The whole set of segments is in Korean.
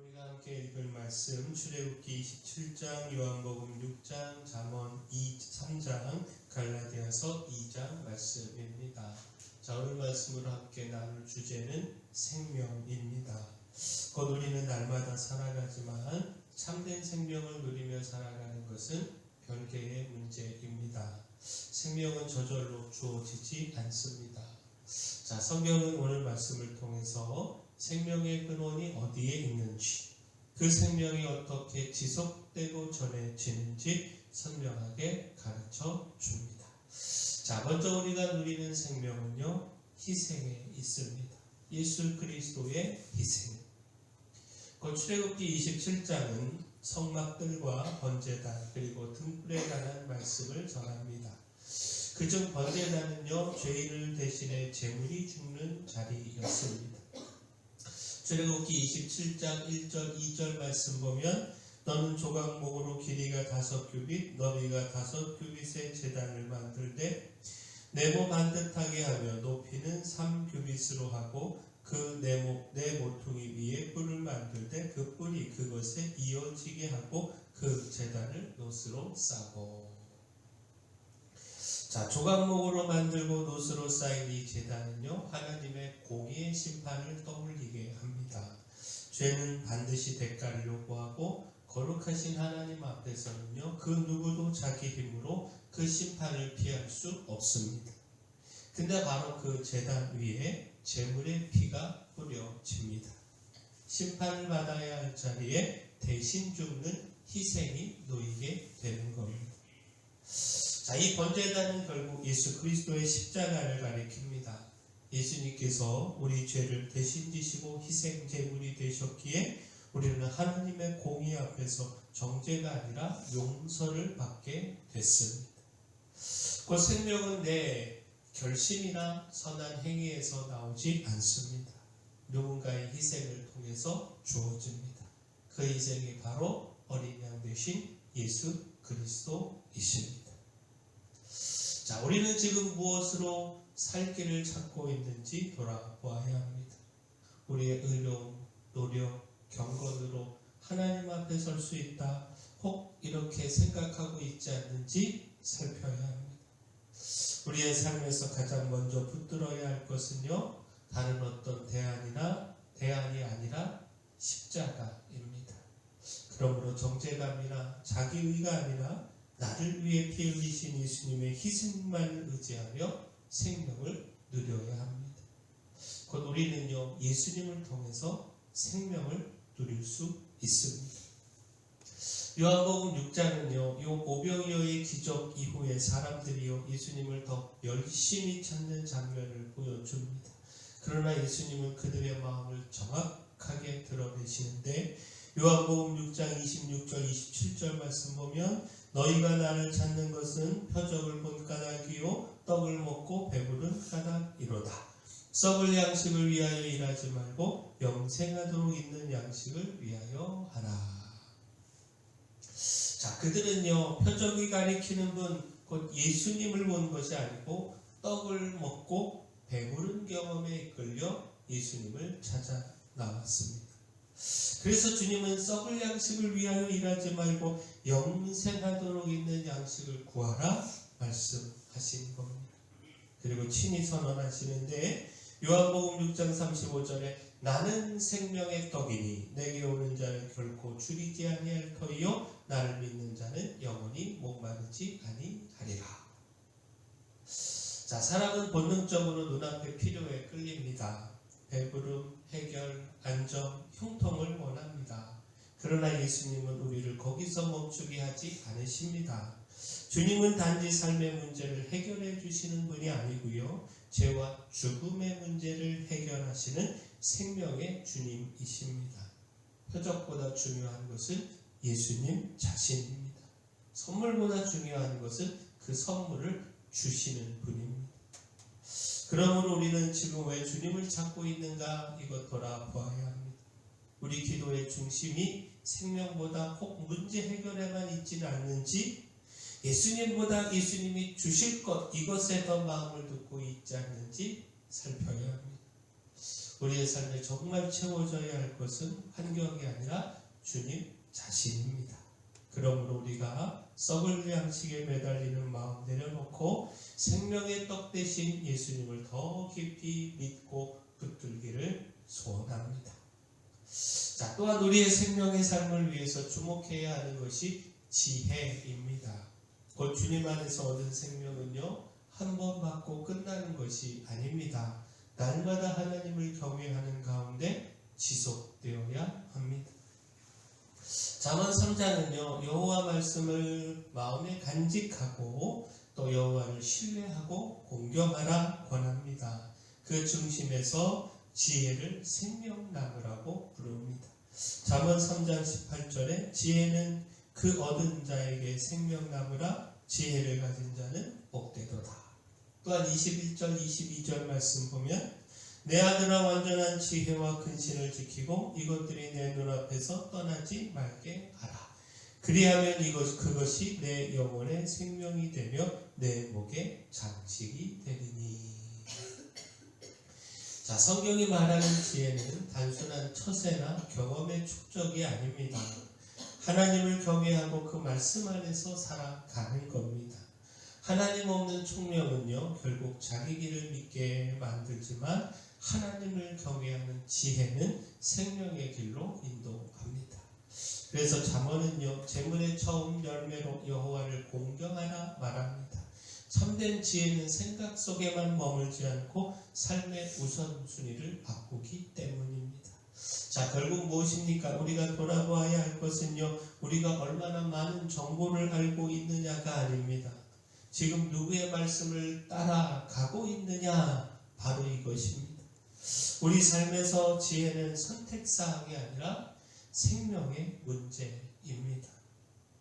우리가 함께 읽을 말씀 출애굽기 27장, 요한복음 6장, 잠언 3장, 갈라디아서 2장 말씀입니다. 자, 오늘 말씀으로 함께 나눌 주제는 생명입니다. 곧 우리는 날마다 살아가지만 참된 생명을 누리며 살아가는 것은 별개의 문제입니다. 생명은 저절로 주어지지 않습니다. 자, 성경은 오늘 말씀을 통해서 생명의 근원이 어디에 있는지, 그 생명이 어떻게 지속되고 전해지는지 선명하게 가르쳐 줍니다. 자, 먼저 우리가 누리는 생명은요, 희생에 있습니다. 예수 그리스도의 희생. 그 출애굽기 27장은 성막들과 번제단 그리고 등불에 관한 말씀을 전합니다. 그중 번제단은요, 죄인을 대신해 제물이 죽는 자리였습니다. 출애굽기 27장 1절 2절 말씀 보면 너는 조각목으로 길이가 5규빗 너비가 5규빗의 제단을 만들되 네모 반듯하게 하며 높이는 3규빗으로 하고 그 네 모퉁이 위에 뿔을 만들되 그 뿔이 그것에 이어지게 하고 그 제단을 노스로 싸고. 자, 조각목으로 만들고 노스로 쌓인 이 제단은요, 하나님의 공의의 심판을 떠올리게 합니다. 죄는 반드시 대가를 요구하고 거룩하신 하나님 앞에서는요, 그 누구도 자기 힘으로 그 심판을 피할 수 없습니다. 근데 바로 그 제단 위에 제물의 피가 뿌려집니다. 심판을 받아야 할 자리에 대신 죽는 희생이 놓이게 되는 겁니다. 자, 이 번제단은 결국 예수 그리스도의 십자가를 가리킵니다. 예수님께서 우리 죄를 대신 지시고 희생 제물이 되셨기에 우리는 하나님의 공의 앞에서 정죄가 아니라 용서를 받게 됐습니다. 그 생명은 내 결심이나 선한 행위에서 나오지 않습니다. 누군가의 희생을 통해서 주어집니다. 그 희생이 바로 어린 양 되신 예수 그리스도이십니다. 자, 우리는 지금 무엇으로 살 길을 찾고 있는지 돌아보아야 합니다. 우리의 의로움, 노력, 경건으로 하나님 앞에 설 수 있다, 혹 이렇게 생각하고 있지 않는지 살펴야 합니다. 우리의 삶에서 가장 먼저 붙들어야 할 것은요, 다른 어떤 대안이 아니라 십자가입니다. 그러므로 정죄감이나 자기의가 아니라 나를 위해 피 흘리신 예수님의 희생만을 의지하며 생명을 누려야 합니다. 곧 우리는요, 예수님을 통해서 생명을 누릴 수 있습니다. 요한복음 6장은요, 요 오병이어의 기적 이후에 사람들이요, 예수님을 더 열심히 찾는 장면을 보여줍니다. 그러나 예수님은 그들의 마음을 정확하게 드러내시는데, 요한복음 6장 26절 27절 말씀 보면 너희가 나를 찾는 것은 표적을 본 까닭이요 떡을 먹고 배부른 까닭이로다. 썩을 양식을 위하여 일하지 말고 영생하도록 있는 양식을 위하여 하라. 자, 그들은요, 표적이 가리키는 분, 곧 예수님을 본 것이 아니고 떡을 먹고 배부른 경험에 이끌려 예수님을 찾아 나왔습니다. 그래서 주님은 썩을 양식을 위하여 일하지 말고 영생하도록 있는 양식을 구하라 말씀하신 겁니다. 그리고 친히 선언하시는데 요한복음 6장 35절에 나는 생명의 떡이니 내게 오는 자는 결코 줄이지 아니할 터이요 나를 믿는 자는 영원히 목마르지 아니하리라. 자, 사람은 본능적으로 눈앞의 필요에 끌립니다. 배부름, 해결, 안정, 형통을 원합니다. 그러나 예수님은 우리를 거기서 멈추게 하지 않으십니다. 주님은 단지 삶의 문제를 해결해 주시는 분이 아니고요, 죄와 죽음의 문제를 해결하시는 생명의 주님이십니다. 표적보다 중요한 것은 예수님 자신입니다. 선물보다 중요한 것은 그 선물을 주시는 분입니다. 그러므로 우리는 지금 왜 주님을 찾고 있는가, 이것 돌아보아야 합니다. 우리 기도의 중심이 생명보다 혹 문제 해결에만 있지는 않는지, 예수님보다 예수님이 주실 것 이것에 더 마음을 두고 있지 않는지 살펴야 합니다. 우리의 삶에 정말 채워져야 할 것은 환경이 아니라 주님 자신입니다. 그러므로 우리가 썩을 양식에 매달리는 마음 내려놓고 생명의 떡 대신 예수님을 더 깊이 믿고 붙들기를 소원합니다. 자, 또한 우리의 생명의 삶을 위해서 주목해야 하는 것이 지혜입니다. 곧 주님 안에서 얻은 생명은요, 한 번 받고 끝나는 것이 아닙니다. 날마다 하나님을 경외하는 가운데 지속되어야 합니다. 잠언 3장은요, 여호와 말씀을 마음에 간직하고 또 여호와를 신뢰하고 공경하라 권합니다. 그 중심에서 지혜를 생명나무라고 부릅니다. 잠언 3장 18절에 지혜는 그 얻은 자에게 생명나무라, 지혜를 가진 자는 복되도다. 또한 21절 22절 말씀 보면 내 아들아 완전한 지혜와 근신을 지키고 이것들이 내 눈앞에서 떠나지 말게 하라. 그리하면 그것이 내 영혼의 생명이 되며 내 목의 장식이 되리니. 자, 성경이 말하는 지혜는 단순한 처세나 경험의 축적이 아닙니다. 하나님을 경외하고 그 말씀 안에서 살아가는 겁니다. 하나님 없는 총명은요, 결국 자기 길을 믿게 만들지만 하나님을 경외하는 지혜는 생명의 길로 인도합니다. 그래서 잠언은요, 재물의 처음 열매로 여호와를 공경하라 말합니다. 참된 지혜는 생각 속에만 머물지 않고 삶의 우선순위를 바꾸기 때문입니다. 자, 결국 무엇입니까? 우리가 돌아보아야 할 것은요, 우리가 얼마나 많은 정보를 알고 있느냐가 아닙니다. 지금 누구의 말씀을 따라가고 있느냐, 바로 이것입니다. 우리 삶에서 지혜는 선택사항이 아니라 생명의 문제입니다.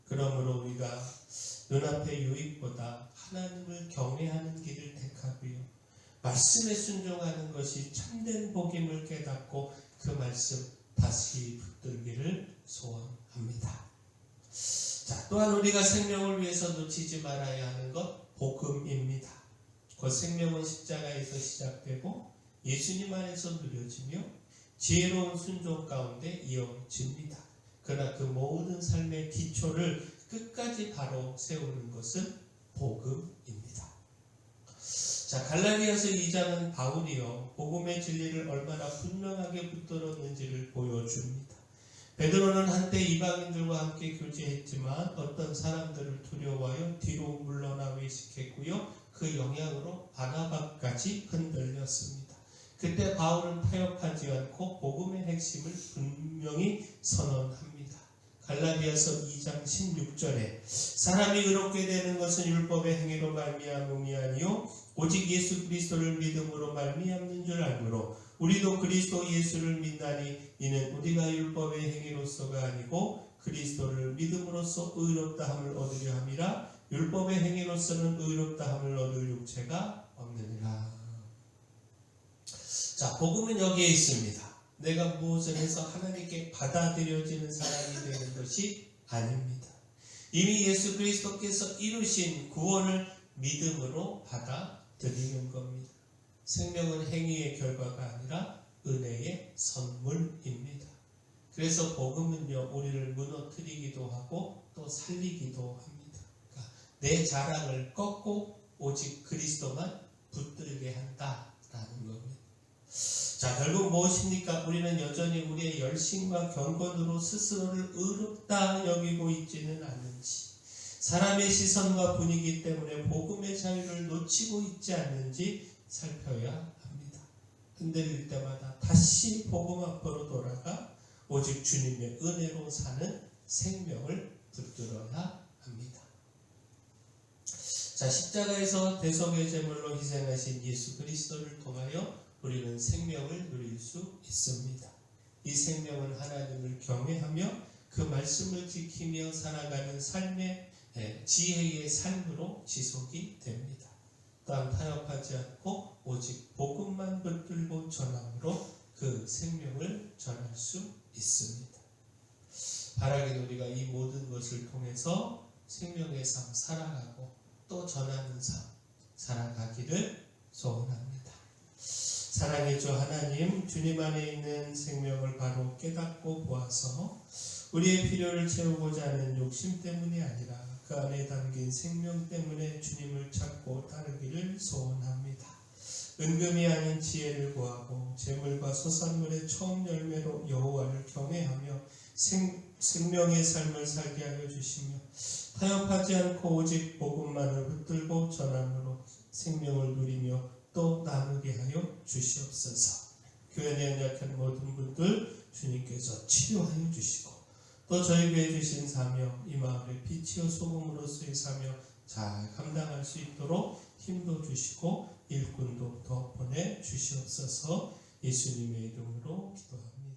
그러므로 우리가 눈앞의 유익보다 하나님을 경외하는 길을 택하고요, 말씀에 순종하는 것이 참된 복임을 깨닫고 그 말씀 다시 붙들기를 소원합니다. 자, 또한 우리가 생명을 위해서 놓치지 말아야 하는 것, 복음입니다. 그 생명은 십자가에서 시작되고 예수님 안에서 누려지며 지혜로운 순종 가운데 이어집니다. 그러나 그 모든 삶의 기초를 끝까지 바로 세우는 것은 복음입니다. 자, 갈라디아서 2장은 바울이요, 복음의 진리를 얼마나 분명하게 붙들었는지를 보여줍니다. 베드로는 한때 이방인들과 함께 교제했지만 어떤 사람들을 두려워하여 뒤로 물러나 외식했고요, 그 영향으로 바나바까지 흔들렸습니다. 그때 바울은 타협하지 않고 복음의 핵심을 분명히 선언합니다. 갈라디아서 2장 16절에 사람이 의롭게 되는 것은 율법의 행위로 말미암음이 아니요 오직 예수 그리스도를 믿음으로 말미암는 줄 알므로 우리도 그리스도 예수를 믿나니 이는 우리가 율법의 행위로서가 아니고 그리스도를 믿음으로써 의롭다 함을 얻으려 함이라. 율법의 행위로서는 의롭다 함을 얻을 육체가 없느니라. 자, 복음은 여기에 있습니다. 내가 무엇을 해서 하나님께 받아들여지는 사람이 되는 것이 아닙니다. 이미 예수 그리스도께서 이루신 구원을 믿음으로 받아들이는 겁니다. 생명은 행위의 결과가 아니라 은혜의 선물입니다. 그래서 복음은요, 우리를 무너뜨리기도 하고 또 살리기도 합니다. 그러니까 내 자랑을 꺾고 오직 그리스도만 붙들게 한다라는 겁니다. 자, 결국 무엇입니까? 우리는 여전히 우리의 열심과 경건으로 스스로를 의롭다 여기고 있지는 않는지, 사람의 시선과 분위기 때문에 복음의 자유를 놓치고 있지 않는지 살펴야 합니다. 흔들릴 때마다 다시 복음 앞으로 돌아가 오직 주님의 은혜로 사는 생명을 붙들어야 합니다. 자, 십자가에서 대속의 제물로 희생하신 예수 그리스도를 통하여 우리는 생명을 누릴 수 있습니다. 이 생명은 하나님을 경외하며 그 말씀을 지키며 살아가는 삶의 지혜의 삶으로 지속이 됩니다. 또한 타협하지 않고 오직 복음만 붙들고 전함으로 그 생명을 전할 수 있습니다. 바라기는 우리가 이 모든 것을 통해서 생명의 삶 살아가고 또 전하는 삶 살아가기를 소원합니다. 사랑의 주 하나님, 주님 안에 있는 생명을 바로 깨닫고 보아서 우리의 필요를 채우고자 하는 욕심 때문이 아니라 그 안에 담긴 생명 때문에 주님을 찾고 따르기를 소원합니다. 은금이 아닌 지혜를 구하고 재물과 소산물의 처음 열매로 여호와를 경외하며 생명의 삶을 살게 하여 주시며 타협하지 않고 오직 복음만을 붙들고 전함으로 생명을 누리며 또 나누게 하여 주시옵소서. 교회 내 연약한 모든 분들 주님께서 치료하여 주시고 또 저희 교회 주신 사명 이 마을의 빛이요 소금으로서의 사명 잘 감당할 수 있도록 힘도 주시고 일꾼도 더 보내 주시옵소서. 예수님의 이름으로 기도합니다.